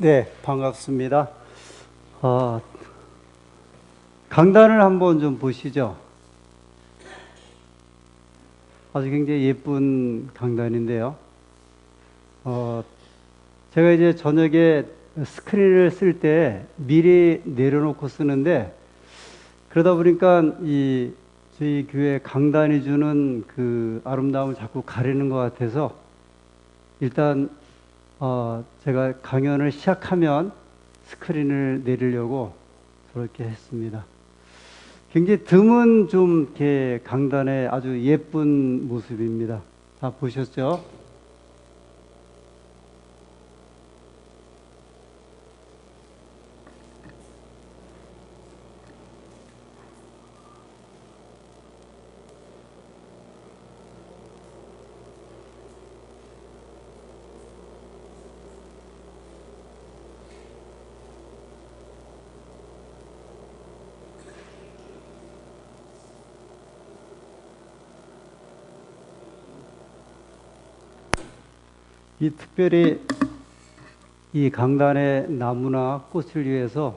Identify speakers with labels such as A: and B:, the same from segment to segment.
A: 네, 반갑습니다. 강단을 한번 좀 보시죠. 아주 굉장히 예쁜 강단인데요. 제가 이제 저녁에 스크린을 쓸 때 미리 내려놓고 쓰는데, 그러다 보니까 저희 교회 강단이 주는 그 아름다움을 자꾸 가리는 것 같아서, 일단 제가 강연을 시작하면 스크린을 내리려고 저렇게 했습니다. 굉장히 드문 좀 이렇게 강단의 아주 예쁜 모습입니다. 다 보셨죠? 특별히 이 강단의 나무나 꽃을 위해서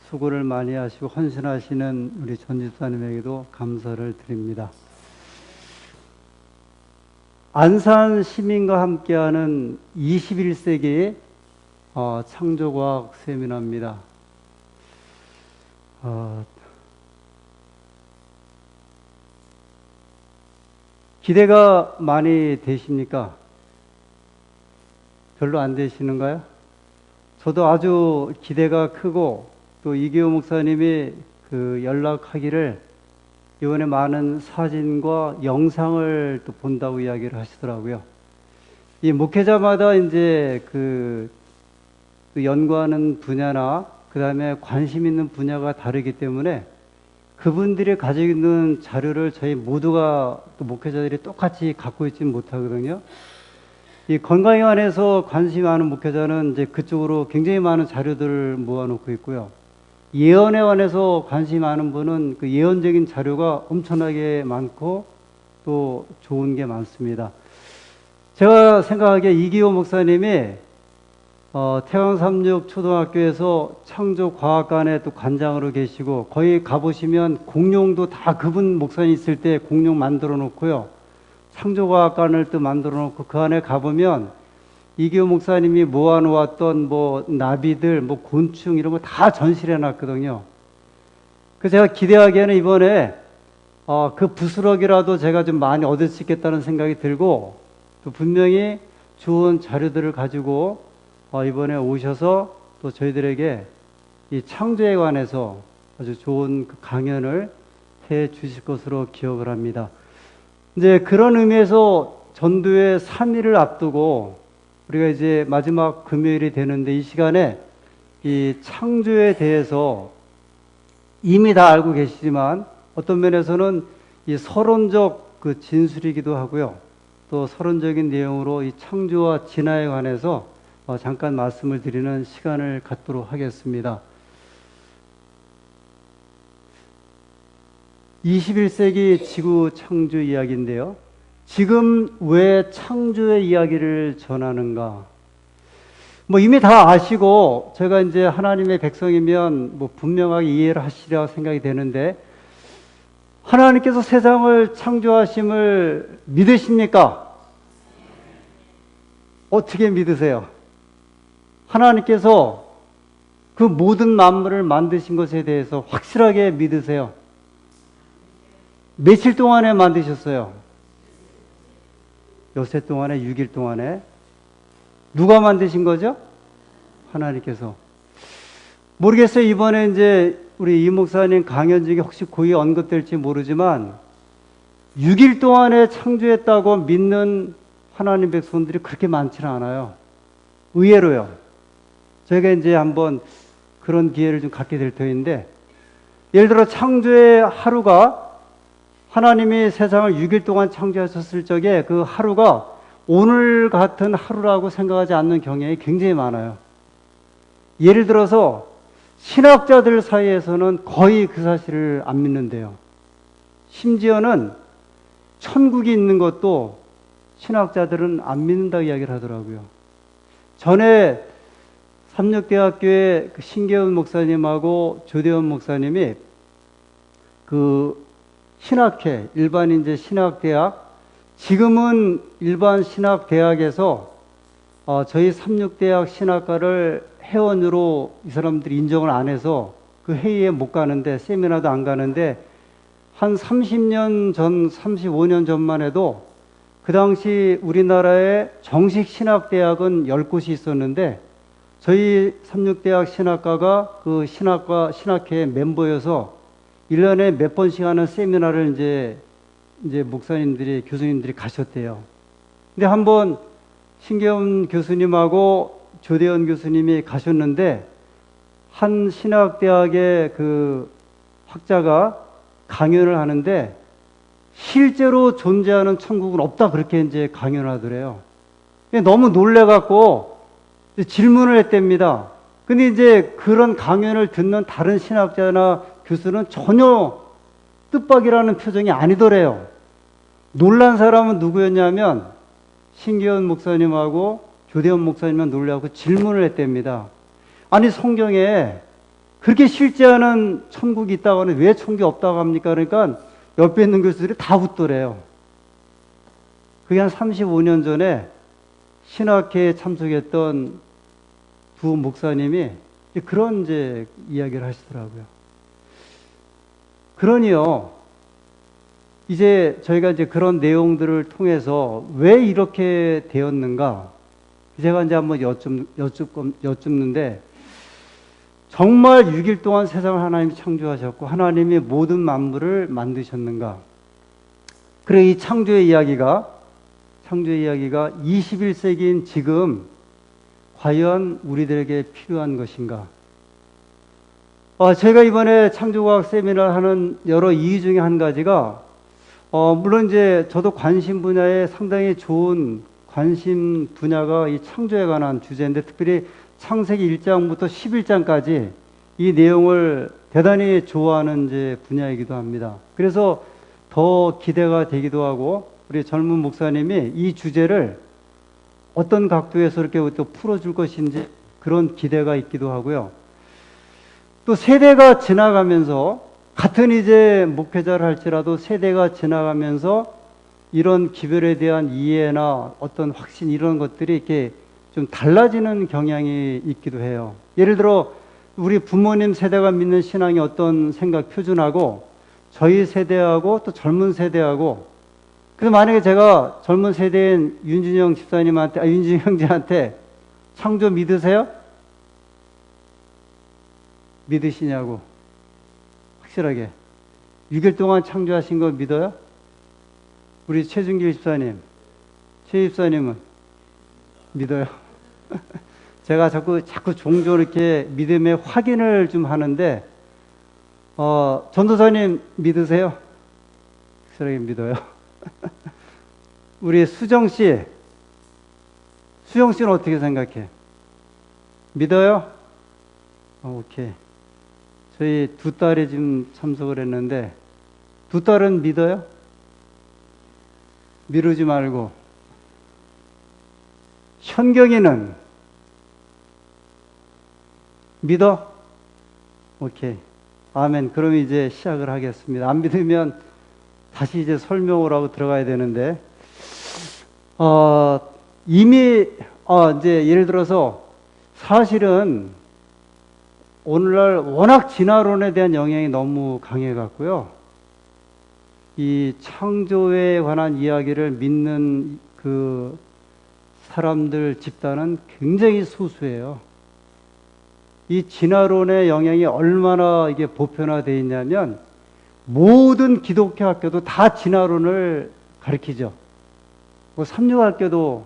A: 수고를 많이 하시고 헌신하시는 우리 전집사님에게도 감사를 드립니다. 안산 시민과 함께하는 21세기 창조과학 세미나입니다. 기대가 많이 되십니까? 별로 안 되시는가요? 저도 아주 기대가 크고, 또 이기호 목사님이 그 연락하기를 이번에 많은 사진과 영상을 또 본다고 이야기를 하시더라고요. 이 목회자마다 이제 그 연구하는 분야나 그 다음에 관심 있는 분야가 다르기 때문에 그분들이 가지고 있는 자료를 저희 모두가 또 목회자들이 똑같이 갖고 있지는 못하거든요. 이 건강에 관해서 관심이 많은 목회자는 이제 그쪽으로 굉장히 많은 자료들을 모아놓고 있고요. 예언에 관해서 관심이 많은 분은 그 예언적인 자료가 엄청나게 많고 또 좋은 게 많습니다. 제가 생각하기에 이기호 목사님이 태광삼육 초등학교에서 창조과학관에 또 관장으로 계시고, 거기 가보시면 공룡도 다 그분 목사님 있을 때 공룡 만들어 놓고요. 창조과학관을 또 만들어 놓고 그 안에 가보면 이기호 목사님이 모아놓았던 뭐 나비들, 뭐 곤충 이런 거 다 전시를 해놨거든요. 그래서 제가 기대하기에는 이번에 그 부스러기라도 제가 좀 많이 얻을 수 있겠다는 생각이 들고, 또 분명히 좋은 자료들을 가지고 이번에 오셔서 또 저희들에게 이 창조에 관해서 아주 좋은 그 강연을 해 주실 것으로 기억을 합니다. 이제 그런 의미에서 전도의 3일을 앞두고 우리가 이제 마지막 금요일이 되는데, 이 시간에 이 창조에 대해서 이미 다 알고 계시지만 어떤 면에서는 이 서론적 그 진술이기도 하고요. 또 서론적인 내용으로 이 창조와 진화에 관해서 잠깐 말씀을 드리는 시간을 갖도록 하겠습니다. 21세기 지구 창조 이야기인데요. 지금 왜 창조의 이야기를 전하는가? 뭐 이미 다 아시고, 제가 이제 하나님의 백성이면 뭐 분명하게 이해를 하시리라 생각이 되는데, 하나님께서 세상을 창조하심을 믿으십니까? 어떻게 믿으세요? 하나님께서 그 모든 만물을 만드신 것에 대해서 확실하게 믿으세요? 며칠 동안에 만드셨어요? 여세 동안에, 6일 동안에. 누가 만드신 거죠? 하나님께서. 모르겠어요. 이번에 이제 우리 이 목사님 강연 중에 혹시 거의 언급될지 모르지만 6일 동안에 창조했다고 믿는 하나님 백성들이 그렇게 많지는 않아요. 의외로요. 저희가 이제 한번 그런 기회를 좀 갖게 될 터인데, 예를 들어 창조의 하루가, 하나님이 세상을 6일 동안 창조하셨을 적에 그 하루가 오늘 같은 하루라고 생각하지 않는 경향이 굉장히 많아요. 예를 들어서 신학자들 사이에서는 거의 그 사실을 안 믿는데요. 심지어는 천국이 있는 것도 신학자들은 안 믿는다고 이야기를 하더라고요. 전에 삼육대학교의 그 신계훈 목사님하고 조대원 목사님이 그 신학회, 일반 이제 신학대학, 지금은 일반 신학대학에서 저희 삼육대학 신학과를 회원으로 이 사람들이 인정을 안 해서 그 회의에 못 가는데, 세미나도 안 가는데, 한 30년 전, 35년 전만 해도 그 당시 우리나라에 정식 신학대학은 10곳이 있었는데, 저희 삼육대학 신학과가 그 신학회 멤버여서 1년에 몇 번씩 하는 세미나를 이제 목사님들이, 교수님들이 가셨대요. 근데 한번 신계훈 교수님하고 조대원 교수님이 가셨는데, 한 신학대학의 그 학자가 강연을 하는데, 실제로 존재하는 천국은 없다, 그렇게 이제 강연을 하더래요. 너무 놀래갖고 질문을 했답니다. 근데 이제 그런 강연을 듣는 다른 신학자나 교수는 전혀 뜻밖이라는 표정이 아니더래요. 놀란 사람은 누구였냐면 신계훈 목사님하고 조대원 목사님만 놀라고 질문을 했답니다. 아니, 성경에 그렇게 실제하는 천국이 있다고 하는데 왜 천국이 없다고 합니까? 그러니까 옆에 있는 교수들이 다 웃더래요. 그게 한 35년 전에 신학회에 참석했던 두 목사님이 그런 이제 이야기를 하시더라고요. 그러니요, 이제 저희가 이제 그런 내용들을 통해서 왜 이렇게 되었는가, 제가 이제 한번 여쭙는데, 정말 6일 동안 세상을 하나님이 창조하셨고 하나님이 모든 만물을 만드셨는가? 그래, 이 창조의 이야기가 21세기인 지금 과연 우리들에게 필요한 것인가? 제가 이번에 창조과학 세미나를 하는 여러 이유 중에 한 가지가, 물론 이제 저도 관심 분야에 상당히 좋은 관심 분야가 이 창조에 관한 주제인데, 특별히 창세기 1장부터 11장까지 이 내용을 대단히 좋아하는 이제 분야이기도 합니다. 그래서 더 기대가 되기도 하고, 우리 젊은 목사님이 이 주제를 어떤 각도에서 이렇게 또 풀어줄 것인지 그런 기대가 있기도 하고요. 또 세대가 지나가면서, 같은 이제 목회자를 할지라도 세대가 지나가면서 이런 기별에 대한 이해나 어떤 확신, 이런 것들이 이렇게 좀 달라지는 경향이 있기도 해요. 예를 들어 우리 부모님 세대가 믿는 신앙이 어떤 생각 표준하고 저희 세대하고 또 젊은 세대하고, 그래서 만약에 제가 젊은 세대인 윤준영 집사님한테, 윤준영 형제한테 창조 믿으세요? 믿으시냐고, 확실하게 6일 동안 창조하신 거 믿어요? 우리 최준길 집사님, 최 집사님은 믿어요? 제가 자꾸 종종 이렇게 믿음의 확인을 좀 하는데, 전도사님 믿으세요? 확실하게 믿어요? 우리 수정 씨는 어떻게 생각해? 믿어요? 오케이. 저희 두 딸이 지금 참석을 했는데, 두 딸은 믿어요? 미루지 말고. 현경이는 믿어? 오케이. 아멘. 그럼 이제 시작을 하겠습니다. 안 믿으면 다시 이제 설명을 하고 들어가야 되는데, 이미, 이제 예를 들어서 사실은 오늘날 워낙 진화론에 대한 영향이 너무 강해갖고요. 이 창조에 관한 이야기를 믿는 그 사람들 집단은 굉장히 소수예요. 이 진화론의 영향이 얼마나 이게 보편화되어 있냐면, 모든 기독교 학교도 다 진화론을 가르치죠. 뭐 삼육학교도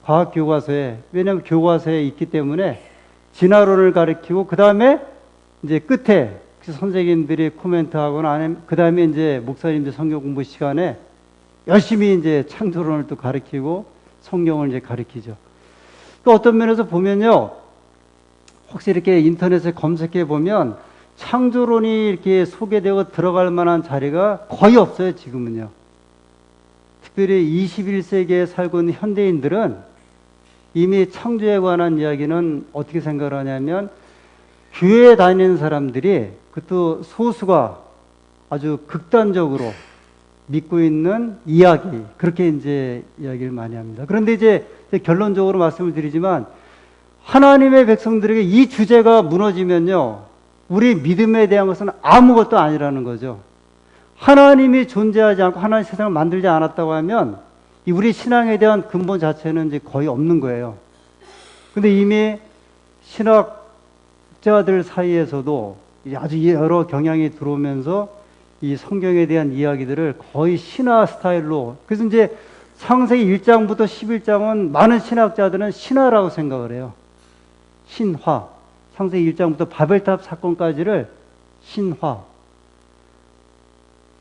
A: 과학교과서에, 왜냐하면 교과서에 있기 때문에 진화론을 가르치고, 그 다음에 이제 끝에 선생님들이 코멘트하거나, 그 다음에 이제 목사님들 성경 공부 시간에 열심히 이제 창조론을 또 가르치고 성경을 이제 가르치죠. 또 어떤 면에서 보면요, 혹시 이렇게 인터넷에 검색해 보면 창조론이 이렇게 소개되고 들어갈 만한 자리가 거의 없어요, 지금은요. 특별히 21세기에 살고 있는 현대인들은 이미 창조에 관한 이야기는 어떻게 생각을 하냐면 교회에 다니는 사람들이 그것도 소수가 아주 극단적으로 믿고 있는 이야기, 그렇게 이제 이야기를 많이 합니다. 그런데 이제 결론적으로 말씀을 드리지만 하나님의 백성들에게 이 주제가 무너지면요, 우리 믿음에 대한 것은 아무것도 아니라는 거죠. 하나님이 존재하지 않고 하나님 세상을 만들지 않았다고 하면 우리 신앙에 대한 근본 자체는 이제 거의 없는 거예요. 근데 이미 신학자들 사이에서도 아주 여러 경향이 들어오면서 이 성경에 대한 이야기들을 거의 신화 스타일로, 그래서 이제 창세기 1장부터 11장은 많은 신학자들은 신화라고 생각을 해요. 신화. 창세기 1장부터 바벨탑 사건까지를 신화.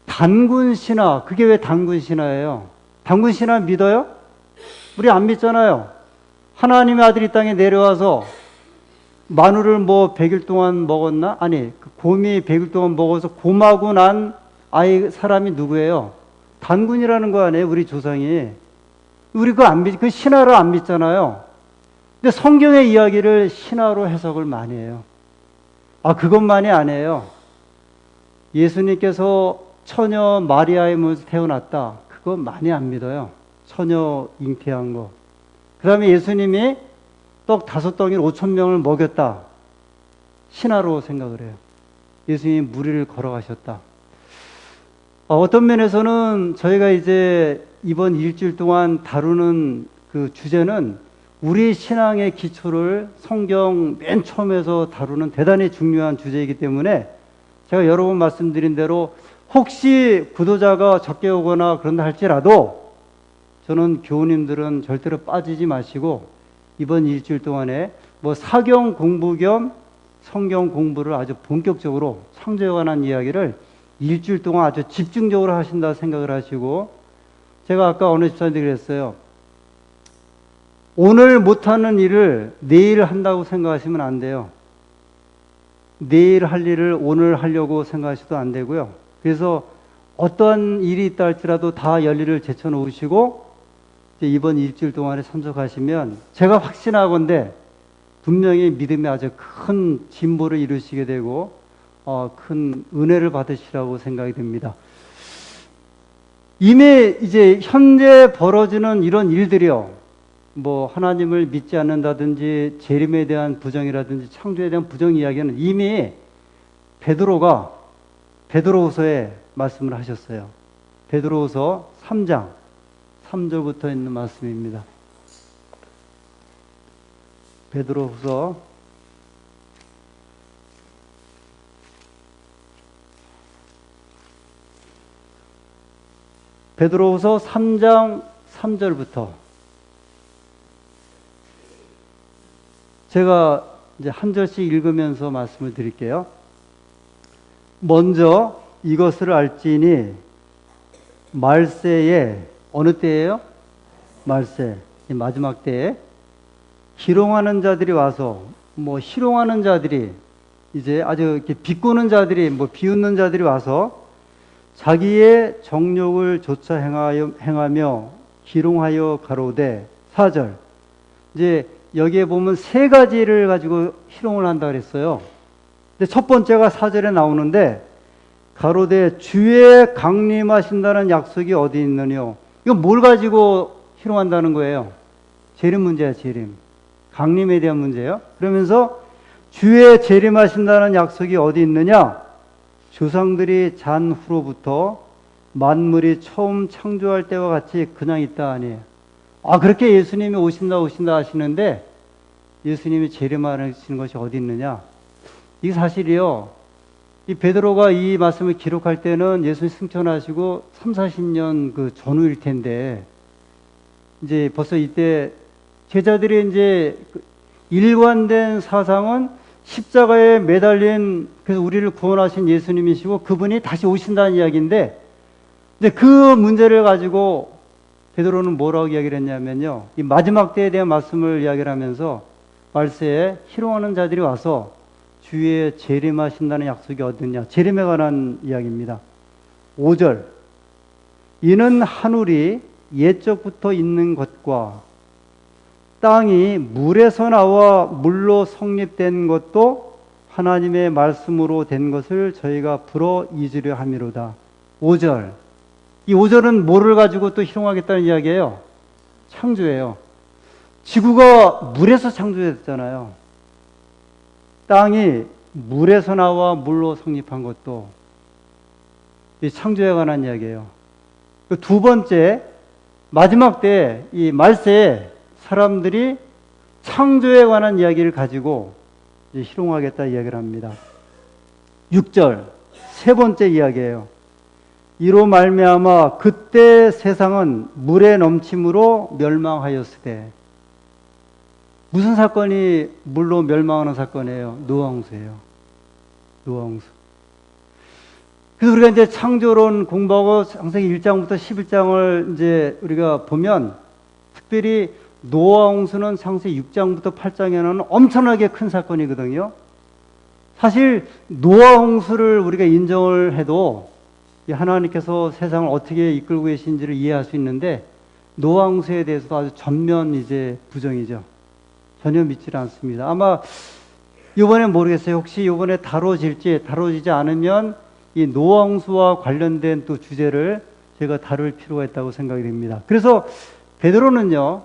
A: 단군 신화. 그게 왜 단군 신화예요? 단군 신화 믿어요? 우리 안 믿잖아요. 하나님의 아들이 이 땅에 내려와서 마누를 뭐 100일 동안 먹었나? 아니, 그 곰이 100일 동안 먹어서 곰하고 난 사람이 누구예요? 단군이라는 거 아니에요, 우리 조상이. 우리 그거 안 그 신화를 안 믿잖아요. 근데 성경의 이야기를 신화로 해석을 많이 해요. 그것만이 아니에요. 예수님께서 처녀 마리아의 몸에서 태어났다. 그거 많이 안 믿어요. 처녀 잉태한 거. 그 다음에 예수님이 떡 5덩이를 5,000명을 먹였다. 신화로 생각을 해요. 예수님이 무리를 걸어가셨다. 어떤 면에서는 저희가 이제 이번 일주일 동안 다루는 그 주제는 우리 신앙의 기초를 성경 맨 처음에서 다루는 대단히 중요한 주제이기 때문에 제가 여러 번 말씀드린 대로 혹시 구도자가 적게 오거나 그런다 할지라도 저는 교우님들은 절대로 빠지지 마시고 이번 일주일 동안에 뭐 사경 공부 겸 성경 공부를 아주 본격적으로 창조에 관한 이야기를 일주일 동안 아주 집중적으로 하신다 생각을 하시고, 제가 아까 어느 집사님들이 그랬어요. 오늘 못하는 일을 내일 한다고 생각하시면 안 돼요. 내일 할 일을 오늘 하려고 생각하셔도 안 되고요. 그래서 어떠한 일이 있다 할지라도 다 열일을 제쳐놓으시고 이번 일주일 동안에 참석하시면 제가 확신하건대 분명히 믿음에 아주 큰 진보를 이루시게 되고 큰 은혜를 받으시라고 생각이 됩니다. 이미 이제 현재 벌어지는 이런 일들이요, 뭐 하나님을 믿지 않는다든지 재림에 대한 부정이라든지 창조에 대한 부정 이야기는 이미 베드로가 베드로후서에 말씀을 하셨어요. 베드로후서 3장 3절부터 있는 말씀입니다. 베드로후서 3장 3절부터 제가 이제 한 절씩 읽으면서 말씀을 드릴게요. 먼저 이것을 알지니 말세에, 어느 때예요? 말세, 마지막 때에 희롱하는 자들이 와서, 뭐 희롱하는 자들이 이제 아주 이렇게 비꼬는 자들이, 뭐 비웃는 자들이 와서 자기의 정욕을 조차 행하며 희롱하여 가로되, 4절. 이제 여기에 보면 세 가지를 가지고 희롱을 한다 그랬어요. 근데 첫 번째가 4절에 나오는데, 가로되 주의 강림하신다는 약속이 어디 있느뇨? 이거 뭘 가지고 희롱한다는 거예요? 재림 문제야, 재림. 강림에 대한 문제예요. 그러면서 주의 재림하신다는 약속이 어디 있느냐? 조상들이 잔 후로부터 만물이 처음 창조할 때와 같이 그냥 있다 아니에요. 그렇게 예수님이 오신다 하시는데 예수님이 재림하시는 것이 어디 있느냐? 이게 사실이요, 이 베드로가 이 말씀을 기록할 때는 예수님 승천하시고 30-40년 그 전후일 텐데, 이제 벌써 이때 제자들이 이제 일관된 사상은 십자가에 매달린, 그래서 우리를 구원하신 예수님이시고 그분이 다시 오신다는 이야기인데, 근데 그 문제를 가지고 베드로는 뭐라고 이야기를 했냐면요, 이 마지막 때에 대한 말씀을 이야기를 하면서 말세에 희롱하는 자들이 와서 주의 재림하신다는 약속이 어딨냐, 재림에 관한 이야기입니다. 5절. 이는 하늘이 옛적부터 있는 것과 땅이 물에서 나와 물로 성립된 것도 하나님의 말씀으로 된 것을 저희가 불어 잊으려 함이로다. 5절. 이 5절은 뭐를 가지고 또 희롱하겠다는 이야기예요? 창조예요. 지구가 물에서 창조됐잖아요. 땅이 물에서 나와 물로 성립한 것도 이 창조에 관한 이야기예요. 두 번째, 마지막 때 이 말세에 사람들이 창조에 관한 이야기를 가지고 이제 희롱하겠다 이야기를 합니다. 6절, 세 번째 이야기예요. 이로 말미암아 그때 세상은 물의 넘침으로 멸망하였으되. 무슨 사건이 물로 멸망하는 사건이에요? 노아홍수예요. 노아홍수. 그래서 우리가 이제 창조론 공부하고 창세기 1장부터 11장을 이제 우리가 보면 특별히 노아홍수는 창세기 6장부터 8장에는 엄청나게 큰 사건이거든요. 사실 노아홍수를 우리가 인정을 해도 하나님께서 세상을 어떻게 이끌고 계신지를 이해할 수 있는데 노아홍수에 대해서도 아주 전면 이제 부정이죠. 전혀 믿지 않습니다. 아마 이번에 모르겠어요. 혹시 이번에 다뤄지지 않으면 이 노아홍수와 관련된 또 주제를 제가 다룰 필요가 있다고 생각이 됩니다. 그래서 베드로는요,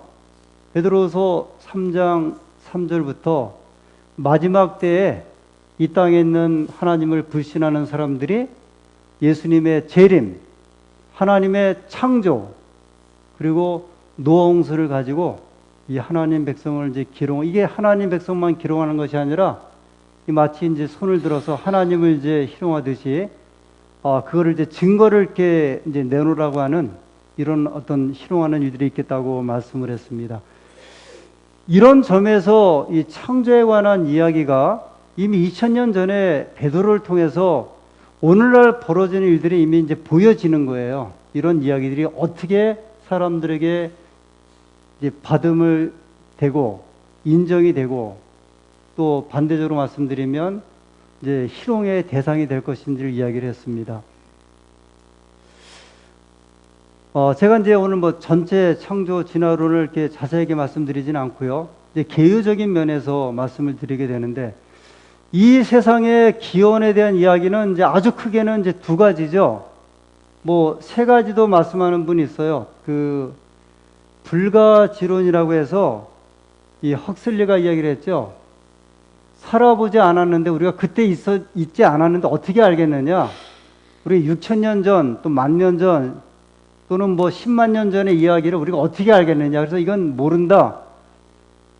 A: 베드로서 3장 3절부터 마지막 때에 이 땅에 있는 하나님을 불신하는 사람들이 예수님의 재림, 하나님의 창조, 그리고 노아홍수를 가지고 이 하나님 백성을 이제 이게 하나님 백성만 기록하는 것이 아니라 마치 이제 손을 들어서 하나님을 이제 희롱하듯이 그거를 이제 증거를 이렇게 이제 내놓으라고 하는 이런 어떤 희롱하는 이들이 있겠다고 말씀을 했습니다. 이런 점에서 이 창조에 관한 이야기가 이미 2000년 전에 베드로를 통해서 오늘날 벌어지는 일들이 이미 이제 보여지는 거예요. 이런 이야기들이 어떻게 사람들에게 이제 받음을 되고 인정이 되고 또 반대적으로 말씀드리면 이제 희롱의 대상이 될 것인지를 이야기를 했습니다. 제가 이제 오늘 뭐 전체 창조 진화론을 이렇게 자세하게 말씀드리지는 않고요. 이제 개요적인 면에서 말씀을 드리게 되는데 이 세상의 기원에 대한 이야기는 이제 아주 크게는 이제 두 가지죠. 뭐 세 가지도 말씀하는 분이 있어요. 그 불가지론이라고 해서 이 헉슬리가 이야기를 했죠. 살아보지 않았는데 우리가 그때 있지 않았는데 어떻게 알겠느냐? 우리 6000년 전, 또 10,000년 전, 또는 뭐 10만 년 전의 이야기를 우리가 어떻게 알겠느냐? 그래서 이건 모른다.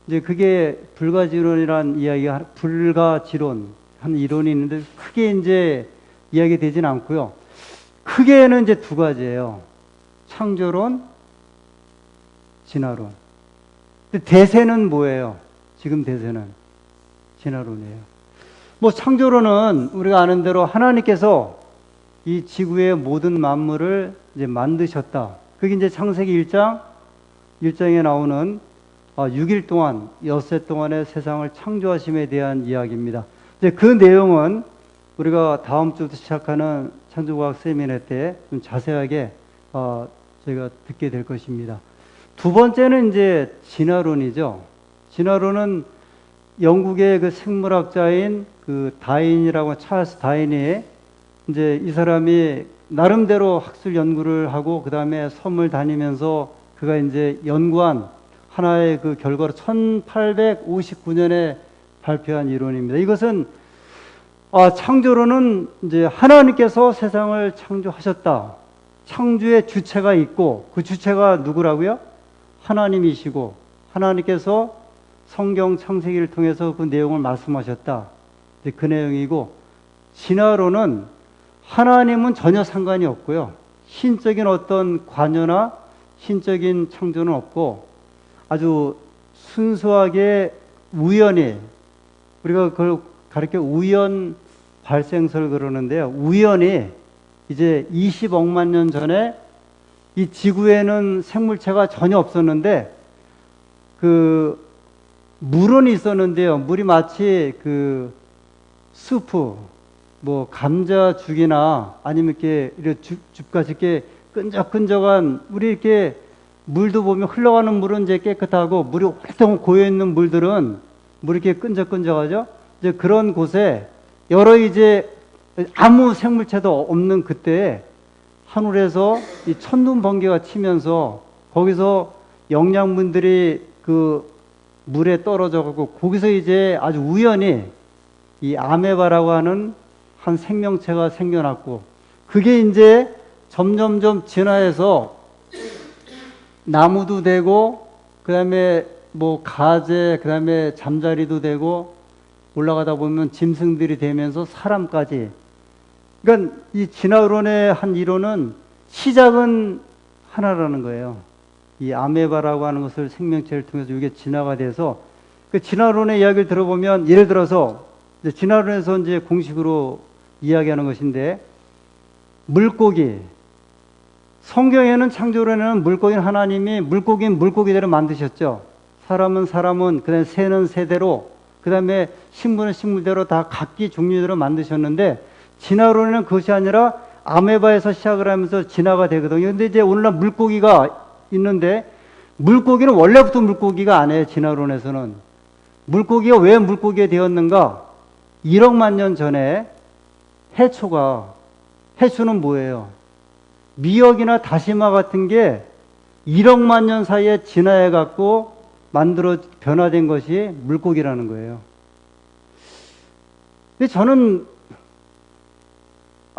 A: 이제 그게 불가지론이란 이야기가, 불가지론 한 이론이 있는데 크게 이제 이야기되진 않고요. 크게는 이제 두 가지예요. 창조론, 진화론. 근데 대세는 뭐예요? 지금 대세는 진화론이에요. 뭐 창조론은 우리가 아는 대로 하나님께서 이 지구의 모든 만물을 이제 만드셨다. 그게 이제 창세기 1장에 나오는 6일 동안, 엿새 동안의 세상을 창조하심에 대한 이야기입니다. 이제 그 내용은 우리가 다음 주부터 시작하는 창조과학 세미나 때 좀 자세하게 저희가 듣게 될 것입니다. 두 번째는 이제 진화론이죠. 진화론은 영국의 그 생물학자인 그 다인이라고 찰스 다인이 이제 이 사람이 나름대로 학술 연구를 하고 그 다음에 섬을 다니면서 그가 이제 연구한 하나의 그 결과로 1859년에 발표한 이론입니다. 이것은 창조론은 이제 하나님께서 세상을 창조하셨다. 창조의 주체가 있고 그 주체가 누구라고요? 하나님이시고 하나님께서 성경 창세기를 통해서 그 내용을 말씀하셨다. 이제 그 내용이고 진화론은 하나님은 전혀 상관이 없고요. 신적인 어떤 관여나 신적인 창조는 없고 아주 순수하게 우연히 우리가 그걸 가르쳐 우연 발생설 그러는데요. 우연히 이제 20억만 년 전에 이 지구에는 생물체가 전혀 없었는데 그 물은 있었는데요. 물이 마치 그 수프, 뭐 감자죽이나 아니면 이렇게 줍같이 이렇게 끈적끈적한 우리 이렇게 물도 보면 흘러가는 물은 이제 깨끗하고 물이 오랫동안 고여있는 물들은 물이 이렇게 끈적끈적하죠? 이제 그런 곳에 여러 이제 아무 생물체도 없는 그때에 하늘에서 이 천둥 번개가 치면서 거기서 영양분들이 그 물에 떨어져 갖고 거기서 이제 아주 우연히 이 아메바라고 하는 한 생명체가 생겨났고 그게 이제 점점점 진화해서 나무도 되고 그다음에 뭐 가재 그다음에 잠자리도 되고 올라가다 보면 짐승들이 되면서 사람까지. 그러니까 이 진화론의 한 이론은 시작은 하나라는 거예요. 이 아메바라고 하는 것을 생명체를 통해서 이게 진화가 돼서 그 진화론의 이야기를 들어보면 예를 들어서 이제 진화론에서 이제 공식으로 이야기하는 것인데 물고기 성경에는 창조론에는 물고기는 하나님이 물고기는 물고기대로 만드셨죠. 사람은 그다음에 새는 새대로 그다음에 식물은 식물대로 다 각기 종류대로 만드셨는데 진화론에는 그것이 아니라 아메바에서 시작을 하면서 진화가 되거든요. 근데 이제 오늘날 물고기가 있는데 물고기는 원래부터 물고기가 아니에요. 진화론에서는 물고기가 왜 물고기가 되었는가? 1억만 년 전에 해초는 뭐예요? 미역이나 다시마 같은 게 1억만 년 사이에 진화해 갖고 만들어 변화된 것이 물고기라는 거예요. 근데 저는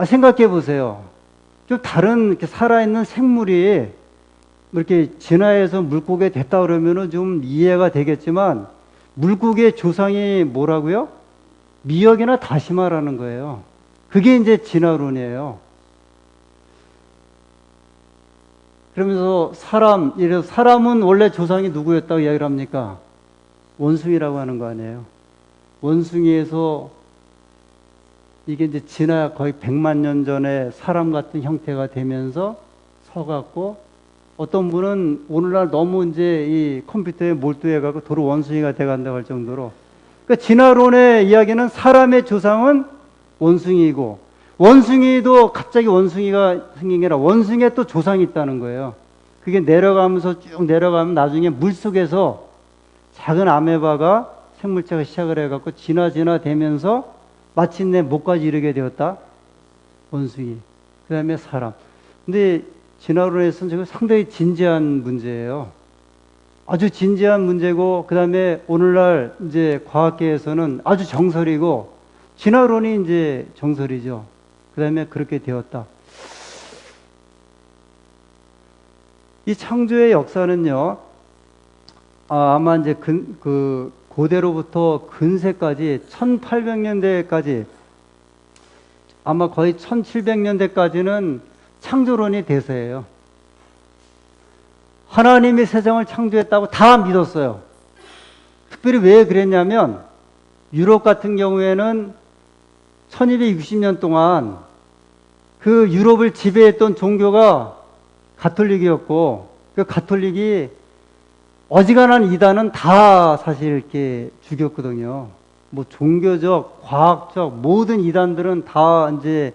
A: 생각해 보세요. 좀 다른 이렇게 살아있는 생물이 이렇게 진화해서 물고기가 됐다 그러면은 좀 이해가 되겠지만 물고기의 조상이 뭐라고요? 미역이나 다시마라는 거예요. 그게 이제 진화론이에요. 그러면서 사람은 원래 조상이 누구였다고 이야기를 합니까? 원숭이라고 하는 거 아니에요. 원숭이에서 이게 이제 진화 거의 100만 년 전에 사람 같은 형태가 되면서 서갖고 어떤 분은 오늘날 너무 이제 이 컴퓨터에 몰두해갖고 도로 원숭이가 돼간다고 할 정도로 그러니까 진화론의 이야기는 사람의 조상은 원숭이이고 원숭이도 갑자기 원숭이가 생긴 게 아니라 원숭이에 또 조상이 있다는 거예요. 그게 내려가면서 쭉 내려가면 나중에 물속에서 작은 아메바가 생물체가 시작을 해갖고 진화되면서 마침내 목까지 이르게 되었다. 원숭이. 그 다음에 사람. 근데 진화론에서는 저거 상당히 진지한 문제예요. 아주 진지한 문제고, 그 다음에 오늘날 이제 과학계에서는 아주 정설이고, 진화론이 이제 정설이죠. 그 다음에 그렇게 되었다. 이 창조의 역사는요, 아마 이제 고대로부터 근세까지 1800년대까지 아마 거의 1700년대까지는 창조론이 대세예요. 하나님이 세상을 창조했다고 다 믿었어요. 특별히 왜 그랬냐면 유럽 같은 경우에는 1260년 동안 그 유럽을 지배했던 종교가 가톨릭이었고 그 가톨릭이 어지간한 이단은 다 사실 이렇게 죽였거든요. 뭐 종교적, 과학적 모든 이단들은 다 이제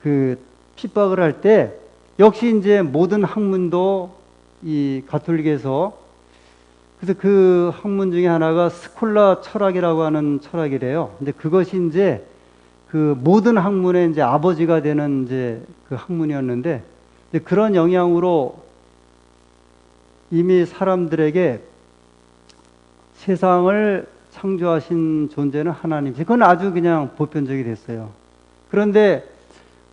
A: 그 핍박을 할 때 역시 이제 모든 학문도 이 가톨릭에서 그래서 그 학문 중에 하나가 스콜라 철학이라고 하는 철학이래요. 근데 그것이 이제 그 모든 학문의 이제 아버지가 되는 이제 그 학문이었는데 그런 영향으로 이미 사람들에게 세상을 창조하신 존재는 하나님. 그건 아주 그냥 보편적이 됐어요. 그런데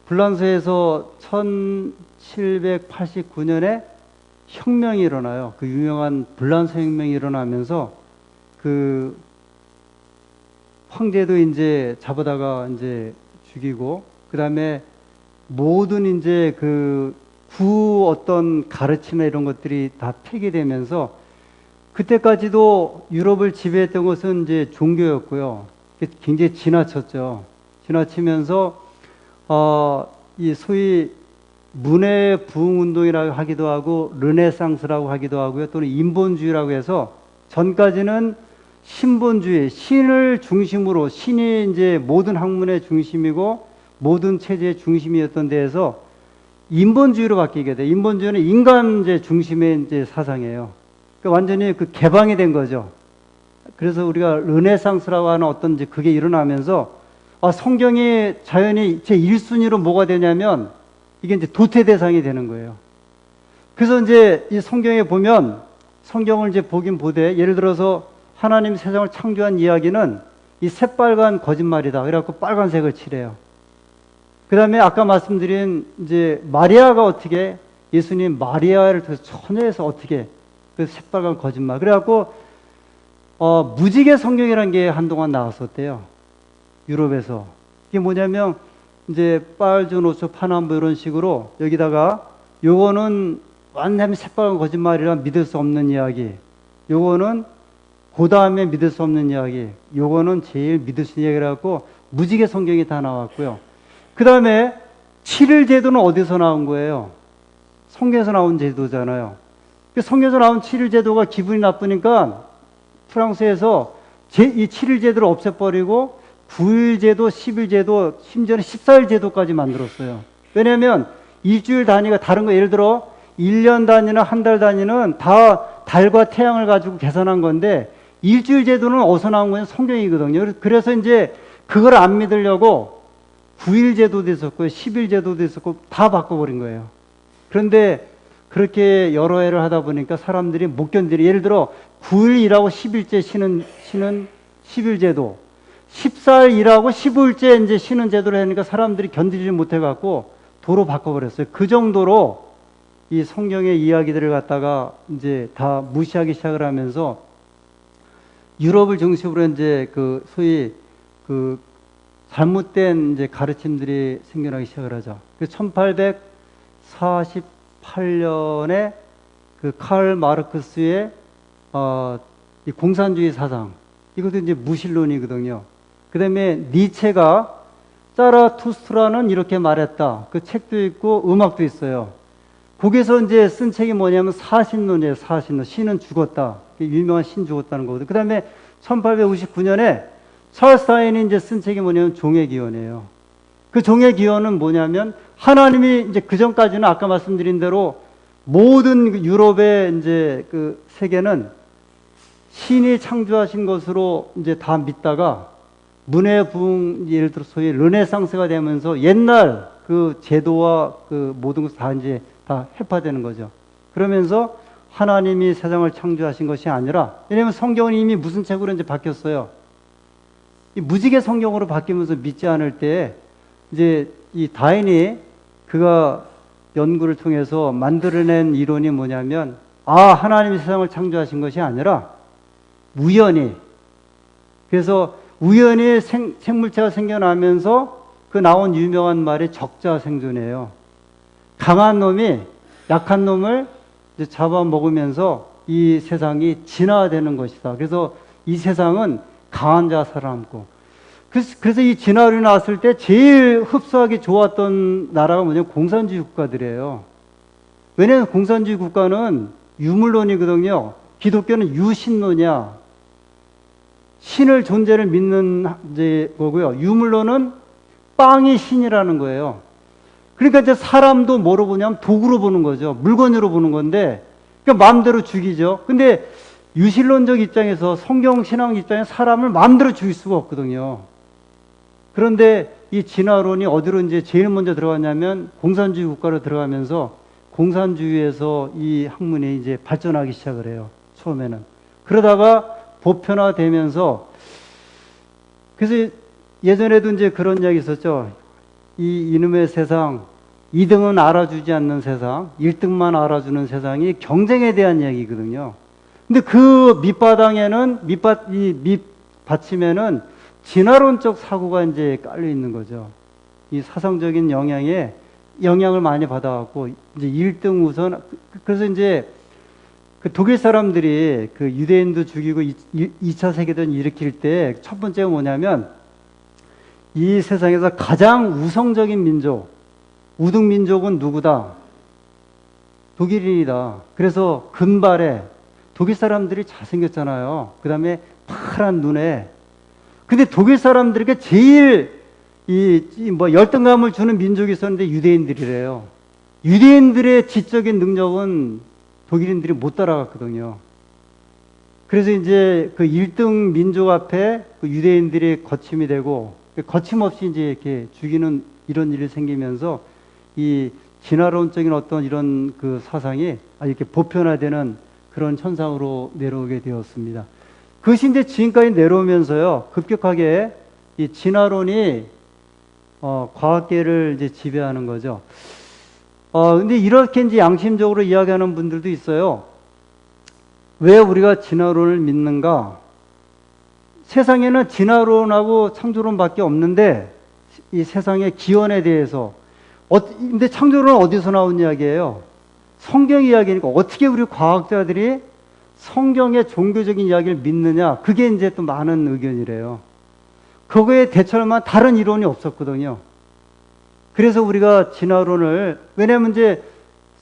A: 불란서에서 1789년에 혁명이 일어나요. 그 유명한 불란서 혁명이 일어나면서 그 황제도 이제 잡아다가 이제 죽이고, 그 다음에 모든 이제 그 어떤 가르침이나 이런 것들이 다 폐기되면서 그때까지도 유럽을 지배했던 것은 이제 종교였고요. 굉장히 지나쳤죠. 지나치면서 이 소위 문해 부흥 운동이라고 하기도 하고 르네상스라고 하기도 하고요. 또는 인본주의라고 해서 전까지는 신본주의, 신을 중심으로 신이 이제 모든 학문의 중심이고 모든 체제의 중심이었던 데에서 인본주의로 바뀌게 돼. 인본주의는 인간제 중심의 이제 사상이에요. 그러니까 완전히 그 개방이 된 거죠. 그래서 우리가 르네상스라고 하는 어떤 이제 그게 일어나면서 성경이 자연히 제 1순위로 뭐가 되냐면 이게 이제 도태 대상이 되는 거예요. 그래서 이제 이 성경에 보면 성경을 이제 보긴 보되 예를 들어서 하나님이 세상을 창조한 이야기는 이 새빨간 거짓말이다. 그래갖고 빨간색을 칠해요. 그 다음에 아까 말씀드린 이제 마리아가 어떻게 예수님 마리아를 통해서 처녀에서 어떻게 그 새빨간 거짓말. 그래갖고 무지개 성경이라는 게 한동안 나왔었대요. 유럽에서. 이게 뭐냐면 이제 빨주 노초 파남보 이런 식으로 여기다가 요거는 완전히 새빨간 거짓말이라 믿을 수 없는 이야기. 요거는 그 다음에 믿을 수 없는 이야기. 요거는 제일 믿을 수 있는 이야기라고 무지개 성경이 다 나왔고요. 그 다음에 7일 제도는 어디서 나온 거예요? 성경에서 나온 제도잖아요. 성경에서 나온 7일 제도가 기분이 나쁘니까 프랑스에서 이 7일 제도를 없애버리고 9일 제도, 10일 제도, 심지어는 14일 제도까지 만들었어요. 왜냐하면 일주일 단위가 다른 거, 예를 들어 1년 단위나 한 달 단위는 다 달과 태양을 가지고 계산한 건데 일주일 제도는 어디서 나온 거냐? 성경이거든요. 그래서 이제 그걸 안 믿으려고 9일 제도도 있었고 10일 제도도 있었고 다 바꿔버린 거예요. 그런데 그렇게 여러 해를 하다 보니까 사람들이 못 견디려. 예를 들어 9일 일하고 10일째 쉬는 10일 제도, 14일 일하고 15일째 이제 쉬는 제도를 하니까 사람들이 견디지 못해갖고 도로 바꿔버렸어요. 그 정도로 이 성경의 이야기들을 갖다가 이제 다 무시하기 시작을 하면서 유럽을 중심으로 이제 그 소위 그 잘못된 이제 가르침들이 생겨나기 시작을 하죠. 1848년에 그 칼 마르크스의 이 공산주의 사상, 이것도 이제 무신론이거든요. 그 다음에 니체가 자라투스트라는 이렇게 말했다. 그 책도 있고 음악도 있어요. 거기서 이제 쓴 책이 뭐냐면 사신론이에요. 사신론. 신은 죽었다. 유명한 신 죽었다는 거거든요. 그 다음에 1859년에 찰스 다윈이 이제 쓴 책이 뭐냐면 종의 기원이에요. 그 종의 기원은 뭐냐면 하나님이 이제 그 전까지는 아까 말씀드린 대로 모든 유럽의 이제 그 세계는 신이 창조하신 것으로 이제 다 믿다가 문해 부흥, 예를 들어 소위 르네상스가 되면서 옛날 그 제도와 그 모든 것이 다 이제 다 해파되는 거죠. 그러면서 하나님이 세상을 창조하신 것이 아니라, 왜냐하면 성경은 이미 무슨 책으로 이제 바뀌었어요. 이 무지개 성경으로 바뀌면서 믿지 않을 때 이제 이 다윈이 그가 연구를 통해서 만들어낸 이론이 뭐냐면 하나님이 세상을 창조하신 것이 아니라 우연히, 그래서 우연히 생물체가 생겨나면서 그 나온 유명한 말이 적자생존이에요. 강한 놈이 약한 놈을 이제 잡아먹으면서 이 세상이 진화되는 것이다. 그래서 이 세상은 강한 자가 살아남고, 그래서 이 진화론이 나왔을 때 제일 흡수하기 좋았던 나라가 뭐냐면 공산주의 국가들이에요. 왜냐하면 공산주의 국가는 유물론이거든요. 기독교는 유신론이야. 신을 존재를 믿는 이제 거고요. 유물론은 빵이 신이라는 거예요. 그러니까 이제 사람도 뭐로 보냐면 도구로 보는 거죠. 물건으로 보는 건데, 그러니까 마음대로 죽이죠. 근데 유신론적 입장에서, 성경 신앙 입장에서 사람을 마음대로 죽일 수가 없거든요. 그런데 이 진화론이 어디로 이제 제일 먼저 들어갔냐면 공산주의 국가로 들어가면서 공산주의에서 이 학문이 이제 발전하기 시작을 해요. 처음에는. 그러다가 보편화되면서, 그래서 예전에도 이제 그런 이야기 있었죠. 이 이놈의 세상, 2등은 알아주지 않는 세상, 1등만 알아주는 세상이 경쟁에 대한 이야기거든요. 근데 그 밑바닥에는, 밑받침에는 진화론적 사고가 이제 깔려 있는 거죠. 이 사상적인 영향을 많이 받아갖고, 이제 1등 우선, 그래서 이제 그 독일 사람들이 그 유대인도 죽이고 2차 세계대전 일으킬 때 첫 번째가 뭐냐면, 이 세상에서 가장 우성적인 민족, 우등 민족은 누구다? 독일인이다. 그래서 금발에, 독일 사람들이 잘생겼잖아요. 그 다음에 파란 눈에. 근데 독일 사람들에게 제일 열등감을 주는 민족이 있었는데 유대인들이래요. 유대인들의 지적인 능력은 독일인들이 못 따라갔거든요. 그래서 이제 그 1등 민족 앞에 그 유대인들이 거침이 되고, 거침없이 이제 이렇게 죽이는 이런 일이 생기면서 이 진화론적인 어떤 이런 그 사상이 이렇게 보편화되는 그런 현상으로 내려오게 되었습니다. 그것이 이제 지금까지 내려오면서요, 급격하게 이 진화론이 과학계를 이제 지배하는 거죠. 근데 이렇게 이제 양심적으로 이야기하는 분들도 있어요. 왜 우리가 진화론을 믿는가? 세상에는 진화론하고 창조론밖에 없는데, 이 세상의 기원에 대해서, 근데 창조론은 어디서 나온 이야기예요? 성경 이야기니까 어떻게 우리 과학자들이 성경의 종교적인 이야기를 믿느냐? 그게 이제 또 많은 의견이래요. 그거에 대처할만 다른 이론이 없었거든요. 그래서 우리가 진화론을, 왜냐면 이제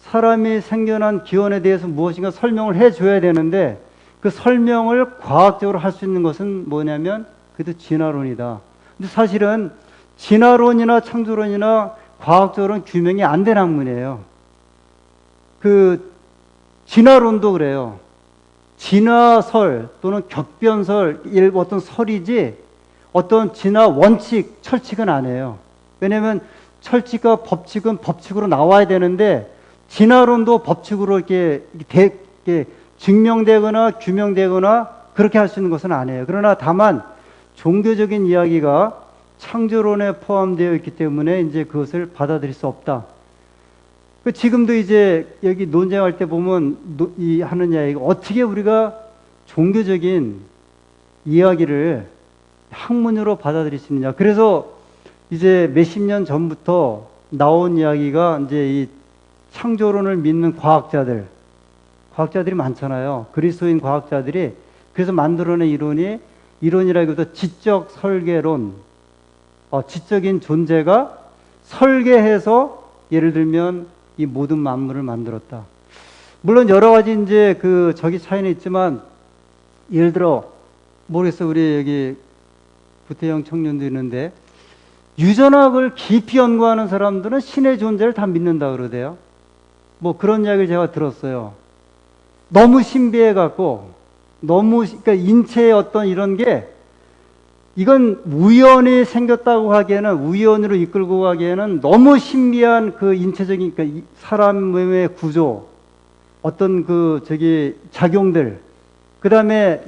A: 사람이 생겨난 기원에 대해서 무엇인가 설명을 해줘야 되는데, 그 설명을 과학적으로 할 수 있는 것은 뭐냐면, 그래도 진화론이다. 근데 사실은 진화론이나 창조론이나 과학적으로는 규명이 안 된 학문이에요. 그 진화론도 그래요. 진화설 또는 격변설, 어떤 설이지 어떤 진화 원칙, 철칙은 아니에요. 왜냐하면 철칙과 법칙은 법칙으로 나와야 되는데, 진화론도 법칙으로 이렇게 증명되거나 규명되거나 그렇게 할 수 있는 것은 아니에요. 그러나 다만 종교적인 이야기가 창조론에 포함되어 있기 때문에 이제 그것을 받아들일 수 없다. 지금도 이제 여기 논쟁할 때 보면 하는 이야기가, 어떻게 우리가 종교적인 이야기를 학문으로 받아들일 수 있느냐. 그래서 이제 몇십 년 전부터 나온 이야기가 이제 이 창조론을 믿는 과학자들이 많잖아요. 그리스도인 과학자들이. 그래서 만들어낸 이론이라기보다 지적 설계론, 지적인 존재가 설계해서 예를 들면 이 모든 만물을 만들었다. 물론 여러 가지 이제 저기 차이는 있지만, 예를 들어 모르겠어, 우리 여기 구태영 청년도 있는데, 유전학을 깊이 연구하는 사람들은 신의 존재를 다 믿는다 그러대요. 뭐 그런 이야기를 제가 들었어요. 너무 신비해갖고, 그러니까 인체의 어떤 이런 게, 이건 우연히 생겼다고 하기에는, 우연으로 이끌고 가기에는 너무 신비한 그 인체적인, 그러니까 사람의 구조, 어떤 작용들, 그 다음에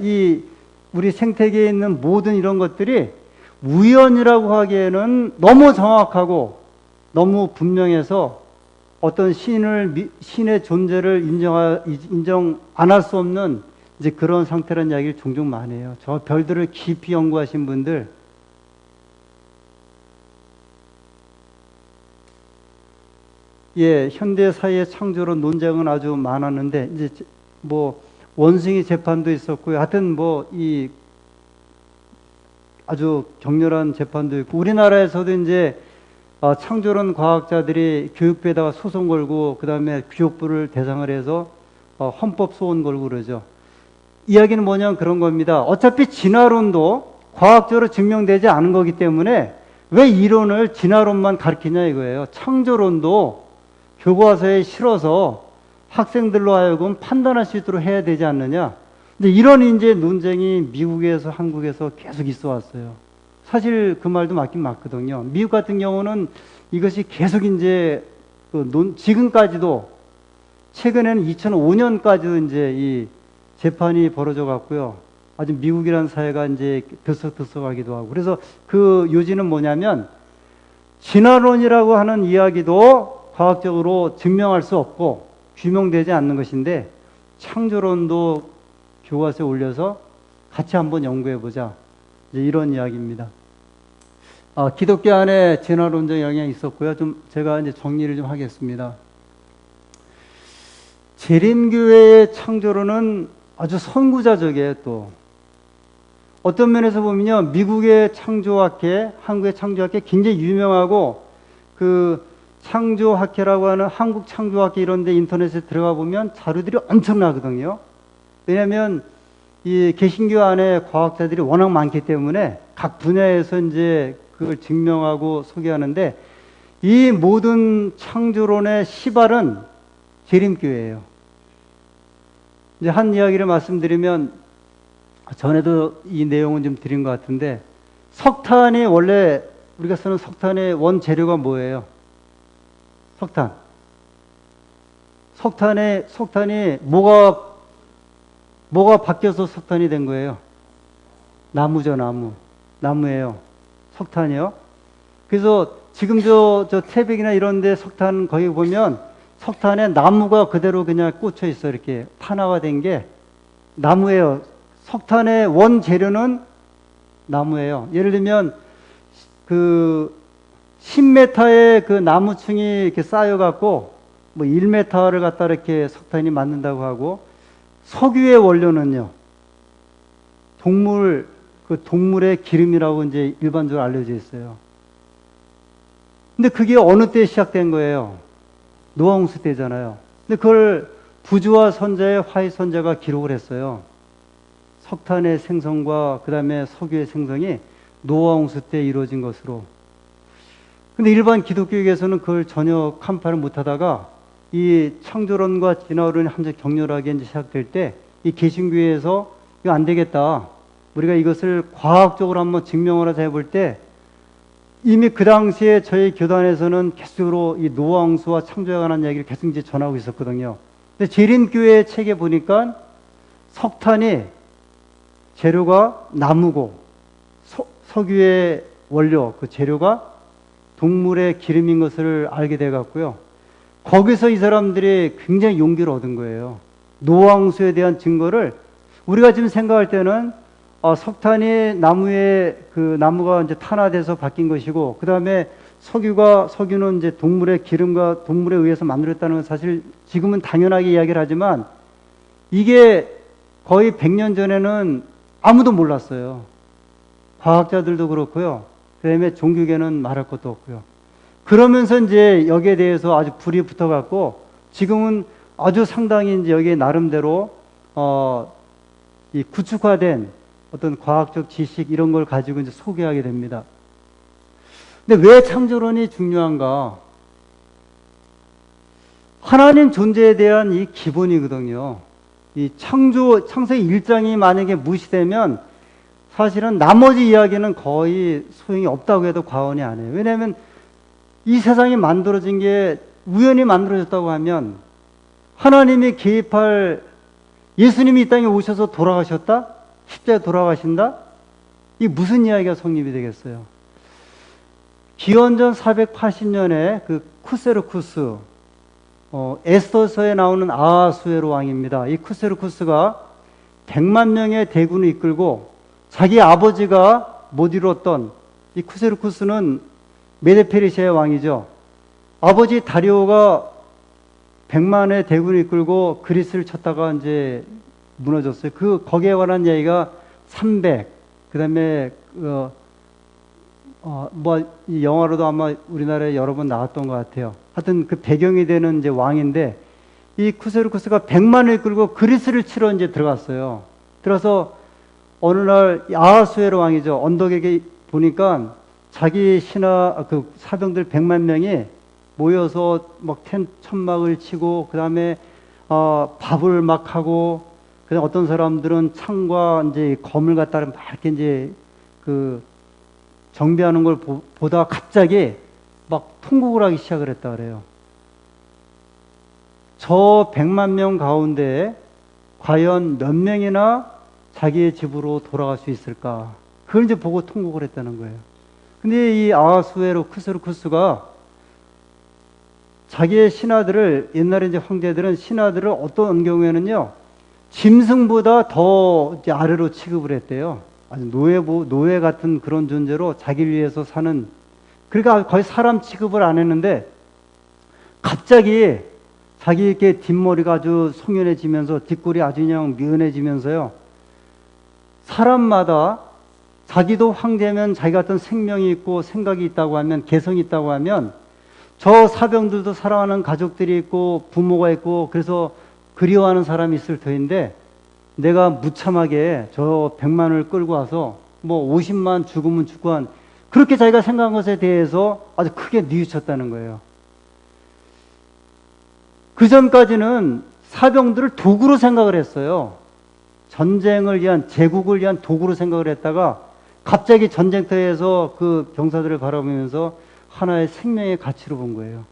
A: 우리 생태계에 있는 모든 이런 것들이 우연이라고 하기에는 너무 정확하고 너무 분명해서 어떤 신의 존재를 인정 안 할 수 없는 이제 그런 상태라는 이야기를 종종 많이 해요. 저 별들을 깊이 연구하신 분들, 현대 사회의 창조론 논쟁은 아주 많았는데, 이제 뭐 원숭이 재판도 있었고요. 하여튼 아주 격렬한 재판도 있고, 우리나라에서도 이제 창조론 과학자들이 교육부에다가 소송 걸고, 그 다음에 교육부를 대상을 해서 헌법 소원 걸고 그러죠. 이야기는 뭐냐면 그런 겁니다. 어차피 진화론도 과학적으로 증명되지 않은 거기 때문에 왜 이론을 진화론만 가르치냐 이거예요. 창조론도 교과서에 실어서 학생들로 하여금 판단할 수 있도록 해야 되지 않느냐. 근데 이런 이제 논쟁이 미국에서 한국에서 계속 있어 왔어요. 사실 그 말도 맞긴 맞거든요. 미국 같은 경우는 이것이 계속 이제 지금까지도, 최근에는 2005년까지도 이제 이 재판이 벌어져 갔고요. 아주 미국이라는 사회가 이제 들썩들썩하기도 하고. 그래서 그 요지는 뭐냐면, 진화론이라고 하는 이야기도 과학적으로 증명할 수 없고 규명되지 않는 것인데, 창조론도 교과서에 올려서 같이 한번 연구해보자, 이제 이런 이야기입니다. 기독교 안에 진화론적 영향이 있었고요. 제가 이제 정리를 좀 하겠습니다. 재림교회의 창조론은 아주 선구자적이에요. 또 어떤 면에서 보면요, 미국의 창조학회, 한국의 창조학회 굉장히 유명하고, 그 창조학회라고 하는 한국 창조학회 이런 데 인터넷에 들어가 보면 자료들이 엄청나거든요. 왜냐하면 이 개신교 안에 과학자들이 워낙 많기 때문에 각 분야에서 이제 그걸 증명하고 소개하는데, 이 모든 창조론의 시발은 재림교회예요. 이제 한 이야기를 말씀드리면, 전에도 이 내용은 좀 드린 것 같은데, 석탄이 원래 우리가 쓰는 석탄의 원재료가 뭐예요? 석탄. 석탄이 뭐가 바뀌어서 석탄이 된 거예요? 나무죠, 나무. 나무예요. 석탄이요. 그래서 지금 저 태백이나 이런 데 석탄 거기 보면 석탄에 나무가 그대로 그냥 꽂혀 있어. 이렇게 탄화가 된 게 나무예요. 석탄의 원재료는 나무예요. 예를 들면 그 10m의 그 나무층이 이렇게 쌓여갖고 뭐 1m를 갖다 이렇게 석탄이 만든다고 하고, 석유의 원료는요, 동물의 기름이라고 이제 일반적으로 알려져 있어요. 근데 그게 어느 때 시작된 거예요? 노아홍수 때잖아요. 근데 그걸 부주와 선자의 화해 선자가 기록을 했어요. 석탄의 생성과 그 다음에 석유의 생성이 노아홍수 때 이루어진 것으로. 근데 일반 기독교에서는 그걸 전혀 간파를 못하다가 이 창조론과 진화론이 한번 격렬하게 이제 시작될 때 이 개신교회에서 이거 안 되겠다, 우리가 이것을 과학적으로 한번 증명을 하자 해볼 때, 이미 그 당시에 저희 교단에서는 계속적으로 이 노아홍수와 창조에 관한 이야기를 계속 이제 전하고 있었거든요. 근데 재림교회 책에 보니까 석탄이 재료가 나무고, 석유의 원료, 그 재료가 동물의 기름인 것을 알게 돼 갖고요. 거기서 이 사람들이 굉장히 용기를 얻은 거예요. 노아홍수에 대한 증거를 우리가 지금 생각할 때는 석탄이 나무가 이제 탄화돼서 바뀐 것이고, 그 다음에 석유는 이제 동물의 기름과 동물에 의해서 만들었다는 건 사실 지금은 당연하게 이야기를 하지만, 이게 거의 100년 전에는 아무도 몰랐어요. 과학자들도 그렇고요. 그 다음에 종교계는 말할 것도 없고요. 그러면서 이제 여기에 대해서 아주 불이 붙어갖고, 지금은 아주 상당히 이제 여기에 나름대로, 이 구축화된 어떤 과학적 지식 이런 걸 가지고 이제 소개하게 됩니다. 근데 왜 창조론이 중요한가? 하나님 존재에 대한 이 기본이거든요. 이 창세기 1장이 만약에 무시되면 사실은 나머지 이야기는 거의 소용이 없다고 해도 과언이 아니에요. 왜냐하면 이 세상이 만들어진 게 우연히 만들어졌다고 하면, 하나님이 개입할, 예수님이 이 땅에 오셔서 돌아가셨다? 십자가에 돌아가신다? 이게 무슨 이야기가 성립이 되겠어요? 기원전 480년에 그 쿠세르쿠스, 에스더서에 나오는 아하수에로 왕입니다. 이 쿠세르쿠스가 100만 명의 대군을 이끌고 자기 아버지가 못 이뤘던, 이 쿠세르쿠스는 메데페르시아의 왕이죠. 아버지 다리오가 100만의 대군을 이끌고 그리스를 쳤다가 이제 무너졌어요. 거기에 관한 얘기가 300, 그 다음에, 이 영화로도 아마 우리나라에 여러 번 나왔던 것 같아요. 하여튼 그 배경이 되는 이제 왕인데, 이 쿠세르쿠스가 100만을 이끌고 그리스를 치러 이제 들어갔어요. 들어서 어느 날 아하수에로 왕이죠. 언덕에 보니까 자기 그 사병들 100만 명이 모여서 막 천막을 치고, 그 다음에 밥을 막 하고, 그다음 어떤 사람들은 창과 이제 검을 갖다 막 이렇게 이제 그 정비하는 걸 보다가 갑자기 막 통곡을 하기 시작을 했다 그래요. 저 100만 명 가운데 과연 몇 명이나 자기의 집으로 돌아갈 수 있을까? 그걸 이제 보고 통곡을 했다는 거예요. 근데 이 아하수에로 쿠세르쿠스가 자기의 신하들을, 옛날에 이제 황제들은 신하들을 어떤 경우에는요, 짐승보다 더 이제 아래로 취급을 했대요. 아주 노예 같은 그런 존재로 자기를 위해서 사는, 그러니까 거의 사람 취급을 안 했는데, 갑자기 자기에게 뒷머리가 아주 송연해지면서 뒷골이 아주 그냥 미연해지면서요, 사람마다 자기도 황제면 자기 같은 생명이 있고 생각이 있다고 하면, 개성이 있다고 하면, 저 사병들도 사랑하는 가족들이 있고 부모가 있고 그래서 그리워하는 사람이 있을 터인데, 내가 무참하게 저 100만을 끌고 와서 뭐 50만 죽으면 죽고 한 그렇게 자기가 생각한 것에 대해서 아주 크게 뉘우쳤다는 거예요. 그 전까지는 사병들을 도구로 생각을 했어요. 전쟁을 위한, 제국을 위한 도구로 생각을 했다가 갑자기 전쟁터에서 그 병사들을 바라보면서 하나의 생명의 가치로 본 거예요.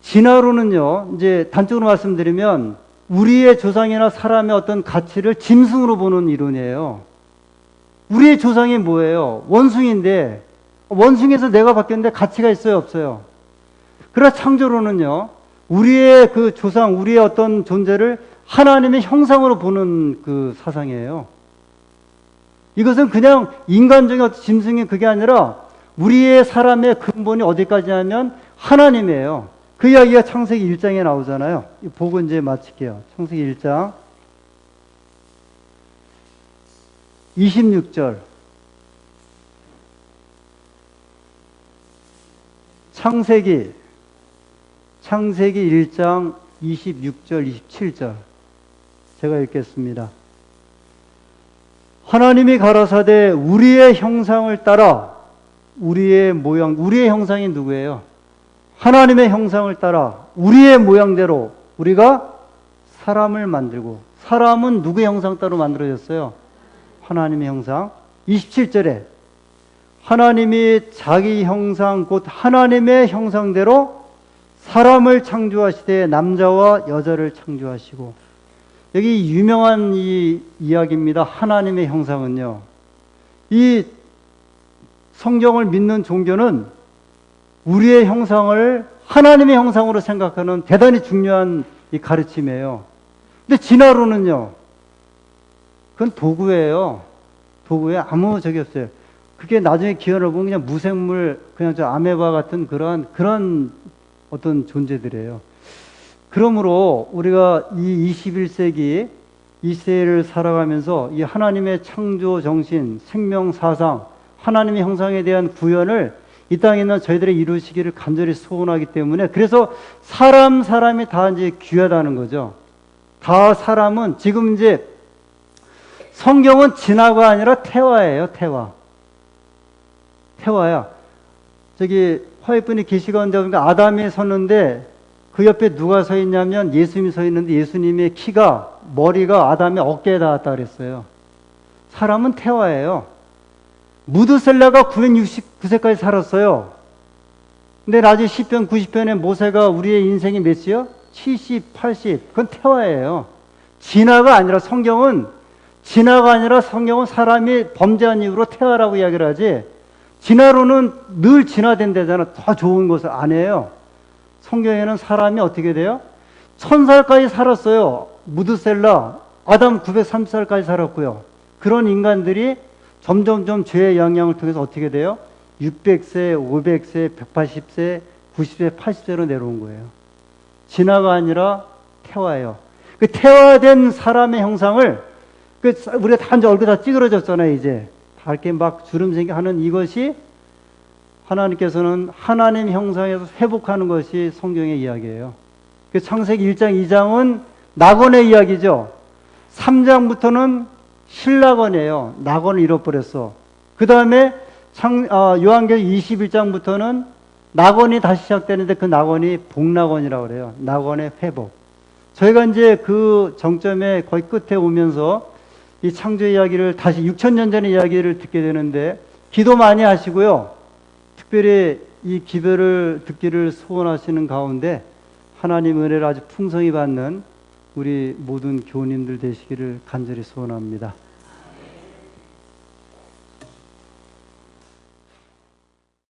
A: 진화론은요, 이제 단적으로 말씀드리면 우리의 조상이나 사람의 어떤 가치를 짐승으로 보는 이론이에요. 우리의 조상이 뭐예요? 원숭이인데, 원숭이에서 내가 바뀌었는데 가치가 있어요, 없어요? 그러나 창조론은요, 우리의 그 조상, 우리의 어떤 존재를 하나님의 형상으로 보는 그 사상이에요. 이것은 그냥 인간적인 어떤 짐승이 그게 아니라 우리의 사람의 근본이 어디까지냐면 하나님이에요. 그 이야기가 창세기 1장에 나오잖아요. 보고 이제 마칠게요. 창세기 1장 26절. 창세기 1장 26절, 27절. 제가 읽겠습니다. 하나님이 가라사대 우리의 형상을 따라 우리의 모양, 우리의 형상이 누구예요? 하나님의 형상을 따라 우리의 모양대로 우리가 사람을 만들고, 사람은 누구의 형상 따로 만들어졌어요? 하나님의 형상. 27절에 하나님이 자기 형상 곧 하나님의 형상대로 사람을 창조하시되 남자와 여자를 창조하시고. 여기 유명한 이 이야기입니다. 하나님의 형상은요, 이 성경을 믿는 종교는 우리의 형상을 하나님의 형상으로 생각하는 대단히 중요한 이 가르침이에요. 근데 진화론은요, 그건 도구예요. 도구에 아무 적이 없어요. 그게 나중에 기원을 보면 그냥 무생물, 그냥 저 아메바 같은 그런 어떤 존재들이에요. 그러므로 우리가 이 21세기 이 세대를 살아가면서 이 하나님의 창조 정신, 생명 사상, 하나님의 형상에 대한 구현을 이 땅에 있는 저희들이 이루시기를 간절히 소원하기 때문에, 그래서 사람이 다 이제 귀하다는 거죠. 다 사람은 지금 이제 성경은 진화가 아니라 태화예요. 태화야. 저기 화해분이 계시가운데 보니까 아담이 섰는데 그 옆에 누가 서 있냐면 예수님이 서 있는데 예수님의 머리가 아담의 어깨에 닿았다 그랬어요. 사람은 태화예요. 무드셀라가 969세까지 살았어요. 근데 나중에 시편 90편에 모세가 우리의 인생이 몇이요? 70, 80. 그건 태화예요. 진화가 아니라 성경은 사람이 범죄한 이후로 태화라고 이야기를 하지, 진화로는 늘 진화된 데잖아. 더 좋은 것을 안 해요. 성경에는 사람이 어떻게 돼요? 1000살까지 살았어요. 무드셀라, 아담 930살까지 살았고요. 그런 인간들이 점점점 죄의 영향을 통해서 어떻게 돼요? 600세, 500세, 180세, 90세, 80세로 내려온 거예요. 진화가 아니라 태화예요. 그 태화된 사람의 형상을, 우리가 다 이제 얼굴 다 찌그러졌잖아요, 이제. 다 이렇게 막 주름 생겨 하는 이것이 하나님께서는 하나님 형상에서 회복하는 것이 성경의 이야기예요. 그 창세기 1장, 2장은 낙원의 이야기죠. 3장부터는 신낙원이에요. 낙원을 잃어버렸어. 그 다음에 요한계시록 21장부터는 낙원이 다시 시작되는데 그 낙원이 복낙원이라고 그래요. 낙원의 회복. 저희가 이제 그 정점에 거의 끝에 오면서 이 창조 이야기를 다시 6000년 전의 이야기를 듣게 되는데, 기도 많이 하시고요. 특별히 이 기도를 듣기를 소원하시는 가운데 하나님 은혜를 아주 풍성히 받는 우리 모든 교우님들 되시기를 간절히 소원합니다.